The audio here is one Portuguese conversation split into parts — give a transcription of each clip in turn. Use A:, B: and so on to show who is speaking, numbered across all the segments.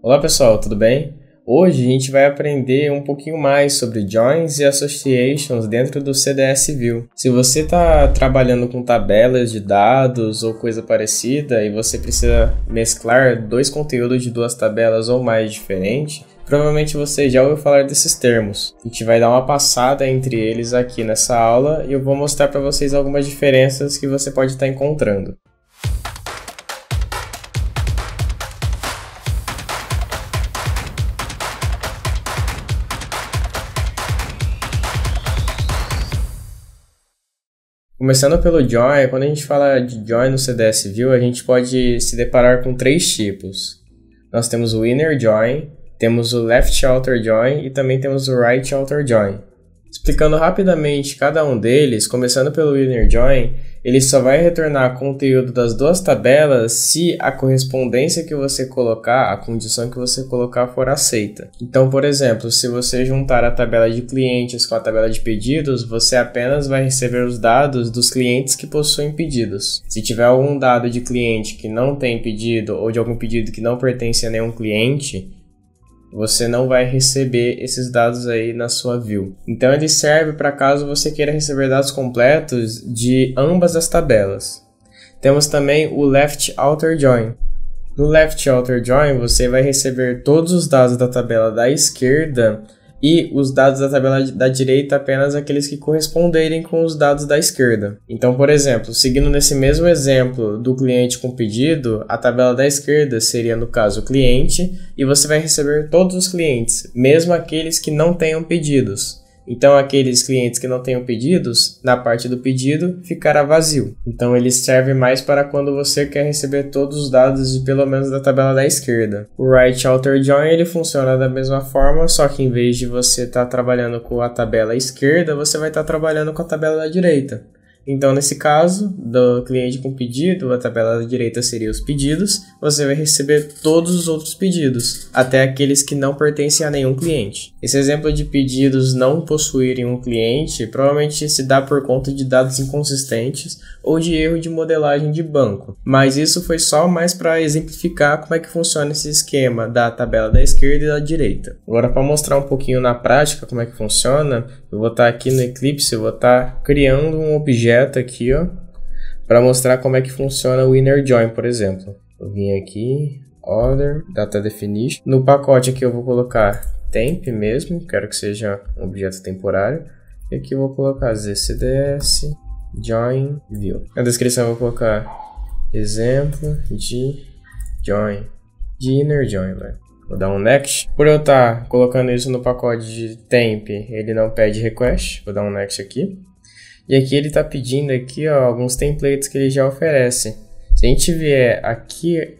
A: Olá pessoal, tudo bem? Hoje a gente vai aprender um pouquinho mais sobre joins e associations dentro do CDS View. Se você está trabalhando com tabelas de dados ou coisa parecida e você precisa mesclar dois conteúdos de duas tabelas ou mais diferentes, provavelmente você já ouviu falar desses termos. A gente vai dar uma passada entre eles aqui nessa aula e eu vou mostrar para vocês algumas diferenças que você pode estar encontrando. Começando pelo join, quando a gente fala de join no CDS View, a gente pode se deparar com três tipos. Nós temos o inner join, temos o left outer join e também temos o right outer join. Explicando rapidamente cada um deles, começando pelo inner join, ele só vai retornar conteúdo das duas tabelas se a correspondência que você colocar, a condição que você colocar for aceita. Então, por exemplo, se você juntar a tabela de clientes com a tabela de pedidos, você apenas vai receber os dados dos clientes que possuem pedidos. Se tiver algum dado de cliente que não tem pedido ou de algum pedido que não pertence a nenhum cliente, você não vai receber esses dados aí na sua view. Então ele serve para caso você queira receber dados completos de ambas as tabelas. Temos também o left outer join. No left outer join você vai receber todos os dados da tabela da esquerda e os dados da tabela da direita apenas aqueles que corresponderem com os dados da esquerda. Então, por exemplo, seguindo nesse mesmo exemplo do cliente com pedido, a tabela da esquerda seria, no caso, o cliente, e você vai receber todos os clientes, mesmo aqueles que não tenham pedidos. Então, aqueles clientes que não tenham pedidos, na parte do pedido, ficará vazio. Então, ele serve mais para quando você quer receber todos os dados de pelo menos da tabela da esquerda. O right outer join, ele funciona da mesma forma, só que em vez de você estar trabalhando com a tabela esquerda, você vai estar trabalhando com a tabela da direita. Então, nesse caso, do cliente com pedido, a tabela da direita seria os pedidos, você vai receber todos os outros pedidos, até aqueles que não pertencem a nenhum cliente. Esse exemplo de pedidos não possuírem um cliente provavelmente se dá por conta de dados inconsistentes ou de erro de modelagem de banco, mas isso foi só mais para exemplificar como é que funciona esse esquema da tabela da esquerda e da direita. Agora, para mostrar um pouquinho na prática como é que funciona, eu vou estar aqui no Eclipse, eu vou estar criando um objeto aqui, ó, para mostrar como é que funciona o inner join, por exemplo. Eu vim aqui, order, data definition. No pacote aqui eu vou colocar temp mesmo, quero que seja um objeto temporário. E aqui eu vou colocar zcds join view. Na descrição eu vou colocar exemplo de join, de inner join, né? Vou dar um next. Por eu estar colocando isso no pacote de temp, ele não pede request. Vou dar um next aqui. E aqui ele está pedindo aqui, ó, alguns templates que ele já oferece. Se a gente vier aqui,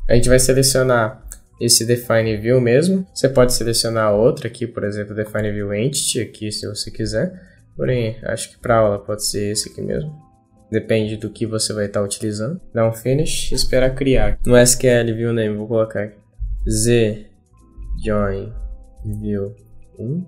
A: a gente vai selecionar esse Define View mesmo. Você pode selecionar outro aqui, por exemplo, Define View Entity aqui, se você quiser. Porém, acho que para aula pode ser esse aqui mesmo. Depende do que você vai estar utilizando. Dá um Finish e esperar criar. No SQL View Name, vou colocar Z Join View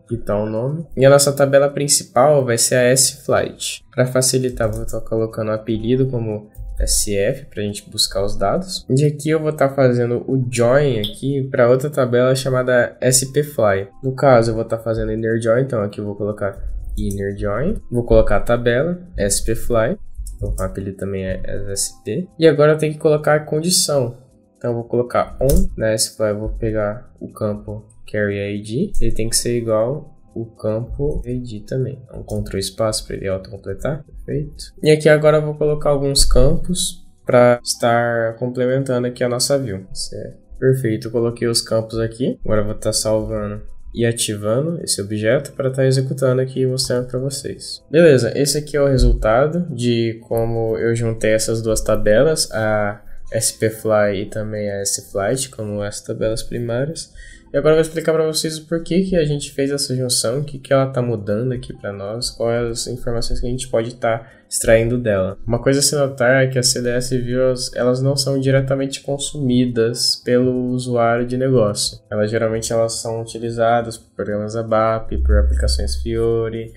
A: e tal o nome. E a nossa tabela principal vai ser a S-Flight. Para facilitar, vou estar colocando o apelido como SF para a gente buscar os dados. E aqui eu vou estar fazendo o join aqui para outra tabela chamada SP-Fly. No caso, eu vou estar fazendo inner join, então aqui eu vou colocar inner join. Vou colocar a tabela SP-Fly. O apelido também é SP. E agora eu tenho que colocar a condição. Então eu vou colocar on. Na S-Fly eu vou pegar o campo carry ID, ele tem que ser igual o campo ID também. Então, Ctrl espaço para ele autocompletar. Perfeito. E aqui agora eu vou colocar alguns campos para estar complementando aqui a nossa view. Certo. Perfeito, eu coloquei os campos aqui. Agora eu vou estar salvando e ativando esse objeto para estar executando aqui e mostrando para vocês. Beleza, esse aqui é o resultado de como eu juntei essas duas tabelas, a SP-Fly e também a S-Flight, como as tabelas primárias. E agora eu vou explicar para vocês o porquê que a gente fez essa junção, o que ela está mudando aqui para nós, quais as informações que a gente pode estar extraindo dela. Uma coisa a se notar é que as CDS Views, elas não são diretamente consumidas pelo usuário de negócio. Geralmente elas são utilizadas por programas ABAP, por aplicações Fiori,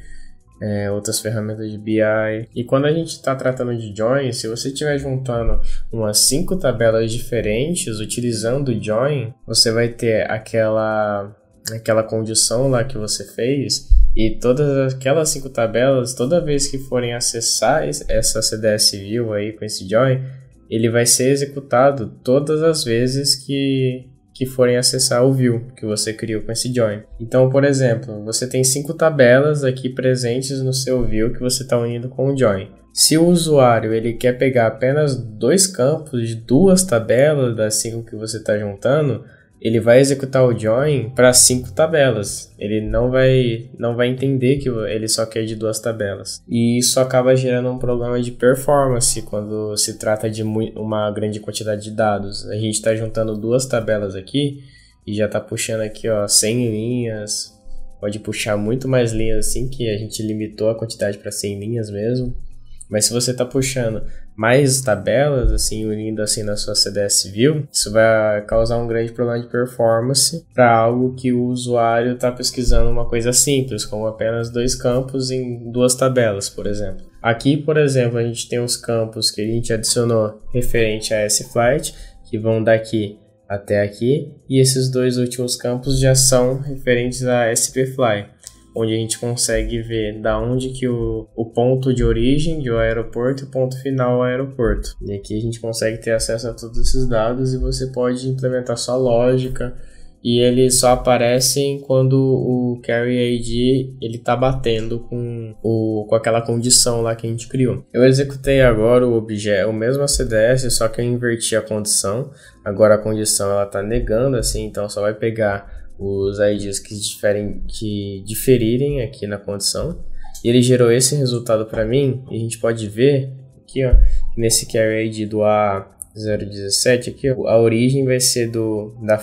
A: outras ferramentas de BI. E quando a gente está tratando de join, se você estiver juntando umas 5 tabelas diferentes utilizando o join, você vai ter aquela condição lá que você fez, e todas aquelas 5 tabelas, toda vez que forem acessar essa CDS View aí com esse join, ele vai ser executado todas as vezes que forem acessar o view que você criou com esse join. Então, por exemplo, você tem 5 tabelas aqui presentes no seu view que você está unindo com o join. Se o usuário ele quer pegar apenas 2 campos de 2 tabelas das 5 que você está juntando, ele vai executar o join para 5 tabelas. Ele não vai entender que ele só quer de 2 tabelas. E isso acaba gerando um problema de performance quando se trata de uma grande quantidade de dados. A gente está juntando 2 tabelas aqui e já está puxando aqui 100 linhas. Pode puxar muito mais linhas assim, que a gente limitou a quantidade para 100 linhas mesmo. Mas se você está puxando mais tabelas, assim, unindo assim na sua CDS View, isso vai causar um grande problema de performance para algo que o usuário está pesquisando uma coisa simples, como apenas 2 campos em 2 tabelas, por exemplo. Aqui, por exemplo, a gente tem os campos que a gente adicionou referente a S-Flight, que vão daqui até aqui, e esses 2 últimos campos já são referentes a SP-Fly, onde a gente consegue ver da onde que o ponto de origem do aeroporto e o ponto final do aeroporto. E aqui a gente consegue ter acesso a todos esses dados e você pode implementar sua lógica, e eles só aparecem quando o carry ID ele está batendo com aquela condição lá que a gente criou. Eu executei agora o objeto, o mesmo CDS, só que eu inverti a condição. Agora a condição ela está negando assim, então só vai pegar os IDs que diferirem aqui na condição, e ele gerou esse resultado para mim. E a gente pode ver aqui, nesse carry ID do A017 aqui, a origem vai ser da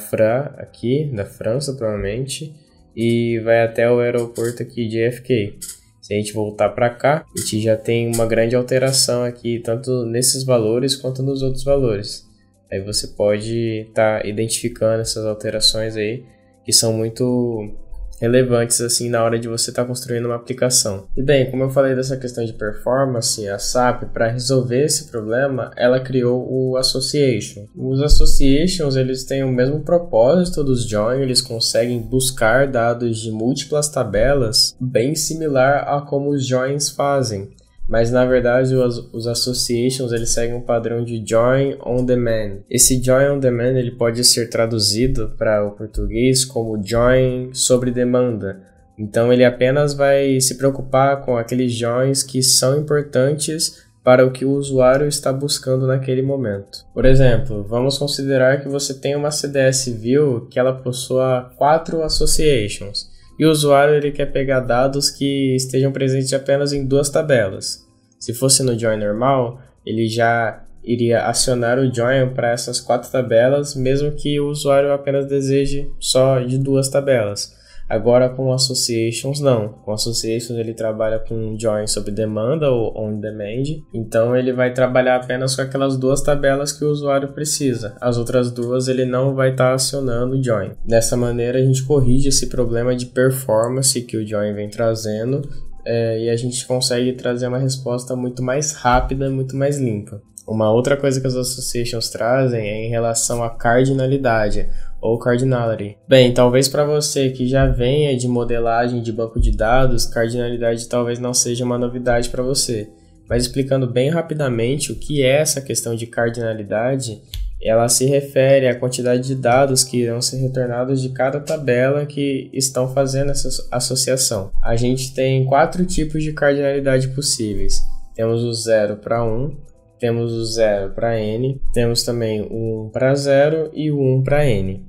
A: França provavelmente, e vai até o aeroporto aqui de JFK. Se a gente voltar para cá, a gente já tem uma grande alteração aqui, tanto nesses valores quanto nos outros valores. Aí você pode estar identificando essas alterações aí, que são muito relevantes assim na hora de você estar construindo uma aplicação. E bem, como eu falei dessa questão de performance, a SAP, para resolver esse problema, ela criou o Association. Os Associations, eles têm o mesmo propósito dos Join, eles conseguem buscar dados de múltiplas tabelas, bem similar a como os Joins fazem. Mas na verdade os associations eles seguem um padrão de join on demand. Esse join on demand ele pode ser traduzido para o português como join sobre demanda. Então ele apenas vai se preocupar com aqueles joins que são importantes para o que o usuário está buscando naquele momento. Por exemplo, vamos considerar que você tem uma CDS View que ela possua 4 associations. E o usuário ele quer pegar dados que estejam presentes apenas em 2 tabelas. Se fosse no join normal, ele já iria acionar o join para essas 4 tabelas, mesmo que o usuário apenas deseje só de 2 tabelas. Agora com associations não. Com associations ele trabalha com join sob demanda ou on demand. Então ele vai trabalhar apenas com aquelas 2 tabelas que o usuário precisa. As outras 2 ele não vai estar acionando o join. Dessa maneira a gente corrige esse problema de performance que o join vem trazendo, e a gente consegue trazer uma resposta muito mais rápida, muito mais limpa. Uma outra coisa que as associations trazem é em relação à cardinalidade, ou cardinality. Bem, talvez para você que já venha de modelagem de banco de dados, cardinalidade talvez não seja uma novidade para você. Mas explicando bem rapidamente o que é essa questão de cardinalidade, ela se refere à quantidade de dados que irão ser retornados de cada tabela que estão fazendo essa associação. A gente tem 4 tipos de cardinalidade possíveis. Temos o 0 para 1, temos o 0 para n, temos também o 1 para 0 e o 1 para n.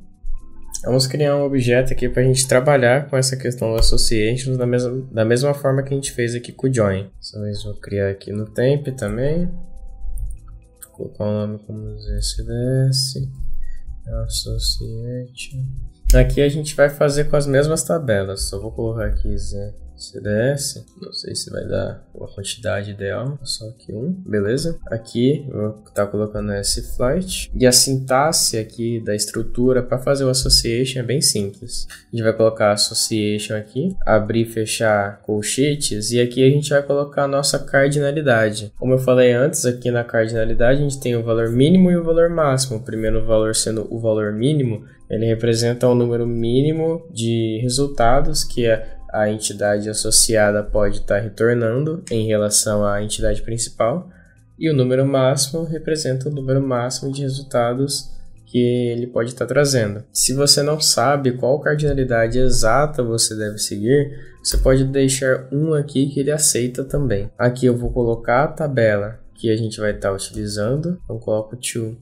A: Vamos criar um objeto aqui para a gente trabalhar com essa questão do associations da mesma forma que a gente fez aqui com o join. Vou criar aqui no temp também. Vou colocar o nome como ZCDS, association. Aqui a gente vai fazer com as mesmas tabelas. Só vou colocar aqui Z CDS, não sei se vai dar uma quantidade ideal, só aqui um, beleza? Aqui eu vou estar colocando esse flight e a sintaxe aqui da estrutura para fazer o association é bem simples. A gente vai colocar association aqui, abrir e fechar colchetes e aqui a gente vai colocar a nossa cardinalidade. Como eu falei antes, aqui na cardinalidade a gente tem o valor mínimo e o valor máximo. O primeiro valor sendo o valor mínimo, ele representa o número mínimo de resultados que a entidade associada pode estar retornando em relação à entidade principal, e o número máximo representa o número máximo de resultados que ele pode estar trazendo. Se você não sabe qual cardinalidade exata você deve seguir, você pode deixar um aqui que ele aceita também. Aqui eu vou colocar a tabela que a gente vai estar utilizando, então coloco to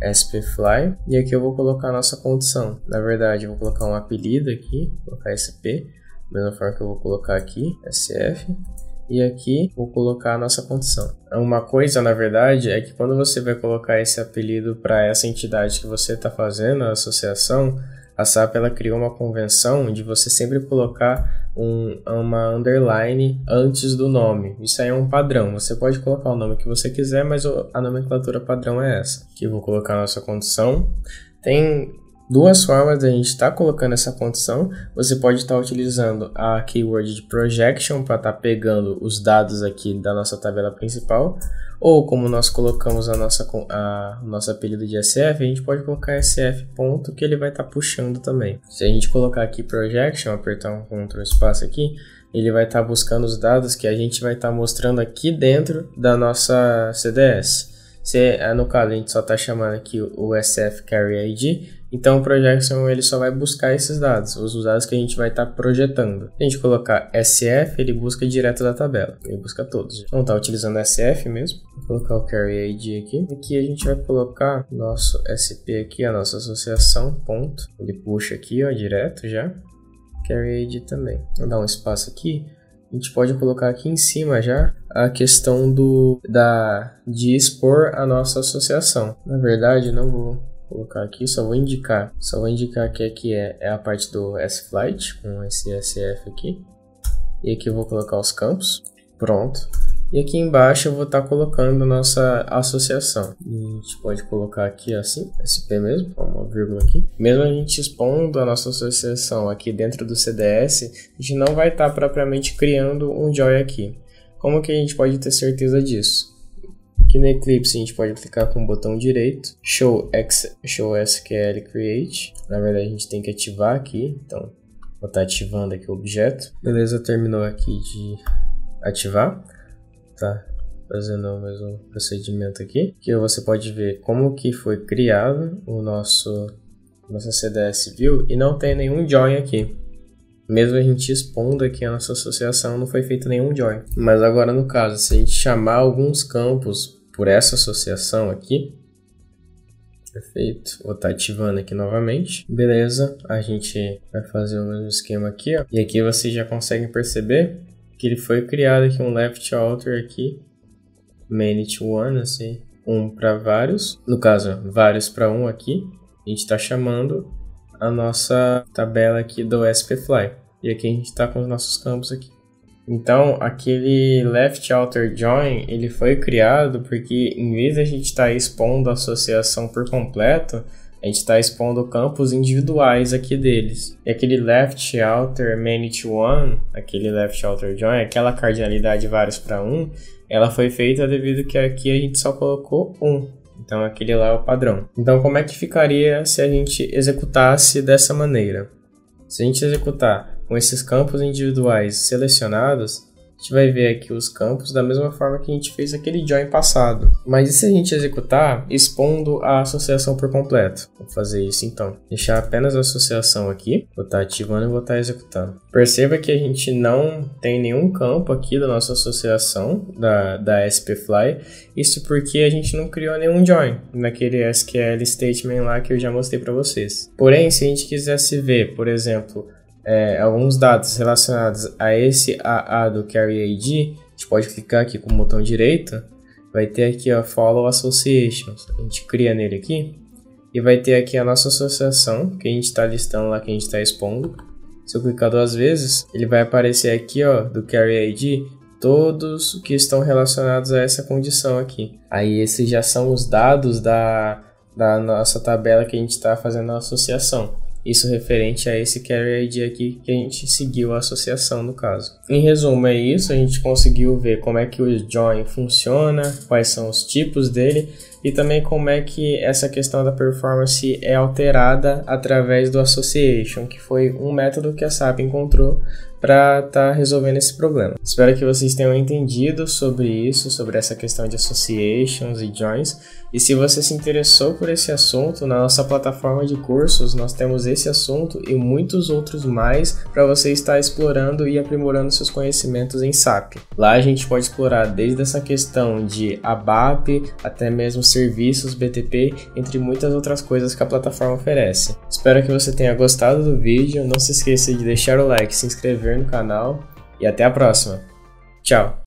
A: spfly, e aqui eu vou colocar a nossa condição. Na verdade, eu vou colocar um apelido aqui, vou colocar sp, da mesma forma que eu vou colocar aqui, SF, e aqui vou colocar a nossa condição. Uma coisa, na verdade, é que quando você vai colocar esse apelido para essa entidade que você está fazendo, a associação, a SAP ela criou uma convenção de você sempre colocar uma underline antes do nome. Isso aí é um padrão. Você pode colocar o nome que você quiser, mas a nomenclatura padrão é essa. Aqui eu vou colocar a nossa condição. Tem duas formas de a gente estar colocando essa condição. Você pode estar utilizando a keyword de projection para estar pegando os dados aqui da nossa tabela principal, ou como nós colocamos o nosso apelido de SF, a gente pode colocar SF ponto que ele vai estar puxando também. Se a gente colocar aqui projection, apertar um Ctrl espaço aqui, ele vai estar buscando os dados que a gente vai estar mostrando aqui dentro da nossa CDS. No caso, a gente só está chamando aqui o SF Carry ID, então o projection ele só vai buscar esses dados, os dados que a gente vai estar projetando. Se a gente colocar SF, ele busca direto da tabela, ele busca todos. Então tá utilizando SF mesmo, vou colocar o Carry ID aqui. Aqui a gente vai colocar nosso SP aqui, a nossa associação, ponto. Ele puxa aqui, ó, direto já. Carry ID também. Vou dar um espaço aqui. A gente pode colocar aqui em cima já a questão de expor a nossa associação. Na verdade, não vou colocar aqui, só vou indicar que aqui é a parte do sflight, com esse SF aqui. E aqui eu vou colocar os campos. Pronto. E aqui embaixo eu vou estar colocando a nossa associação. E a gente pode colocar aqui assim, SP mesmo, uma vírgula aqui. Mesmo a gente expondo a nossa associação aqui dentro do CDS, a gente não vai estar propriamente criando um join aqui. Como que a gente pode ter certeza disso? Aqui no Eclipse a gente pode clicar com o botão direito, Show SQL Create. Na verdade a gente tem que ativar aqui, então vou estar ativando aqui o objeto. Beleza, terminou aqui de ativar. Tá fazendo o mesmo procedimento aqui, que você pode ver como que foi criado nossa CDS View e não tem nenhum join aqui. Mesmo a gente expondo aqui a nossa associação, não foi feito nenhum join. Mas agora no caso, se a gente chamar alguns campos por essa associação aqui, perfeito, vou estar ativando aqui novamente. Beleza, a gente vai fazer o mesmo esquema aqui, ó. E aqui vocês já conseguem perceber que ele foi criado aqui um left outer aqui, many to one, assim, um para vários, no caso, vários para um aqui. A gente está chamando a nossa tabela aqui do spfly, e aqui a gente está com os nossos campos aqui. Então, aquele left outer join, ele foi criado porque em vez de a gente estar expondo a associação por completo, a gente está expondo campos individuais aqui deles. E aquele left outer many to one, aquele left outer join, aquela cardinalidade vários para um, ela foi feita devido que aqui a gente só colocou um. Então aquele lá é o padrão. Então como é que ficaria se a gente executasse dessa maneira? Se a gente executar com esses campos individuais selecionados, a gente vai ver aqui os campos da mesma forma que a gente fez aquele join passado. Mas e se a gente executar expondo a associação por completo? Vou fazer isso então. Deixar apenas a associação aqui. Vou estar ativando e vou estar executando. Perceba que a gente não tem nenhum campo aqui da nossa associação da spfly. Isso porque a gente não criou nenhum join naquele SQL statement lá que eu já mostrei para vocês. Porém, se a gente quisesse ver, por exemplo, alguns dados relacionados a esse AA do Carry ID, a gente pode clicar aqui com o botão direito, vai ter aqui ó, Follow Associations, a gente cria nele aqui, e vai ter aqui a nossa associação, que a gente está listando lá, que a gente está expondo, Se eu clicar 2 vezes, ele vai aparecer aqui, ó, do Carry ID, todos que estão relacionados a essa condição aqui. Aí esses já são os dados da nossa tabela que a gente está fazendo a associação. Isso referente a esse Carry ID aqui que a gente seguiu a associação no caso. Em resumo é isso, a gente conseguiu ver como é que o Join funciona, quais são os tipos dele e também como é que essa questão da performance é alterada através do Association, que foi um método que a SAP encontrou para estar resolvendo esse problema. Espero que vocês tenham entendido sobre isso, sobre essa questão de associations e joins. E se você se interessou por esse assunto, na nossa plataforma de cursos nós temos esse assunto e muitos outros mais para você estar explorando e aprimorando seus conhecimentos em SAP. Lá a gente pode explorar desde essa questão de ABAP até mesmo serviços BTP, entre muitas outras coisas que a plataforma oferece. Espero que você tenha gostado do vídeo, não se esqueça de deixar o like, se inscrever no canal e até a próxima. Tchau!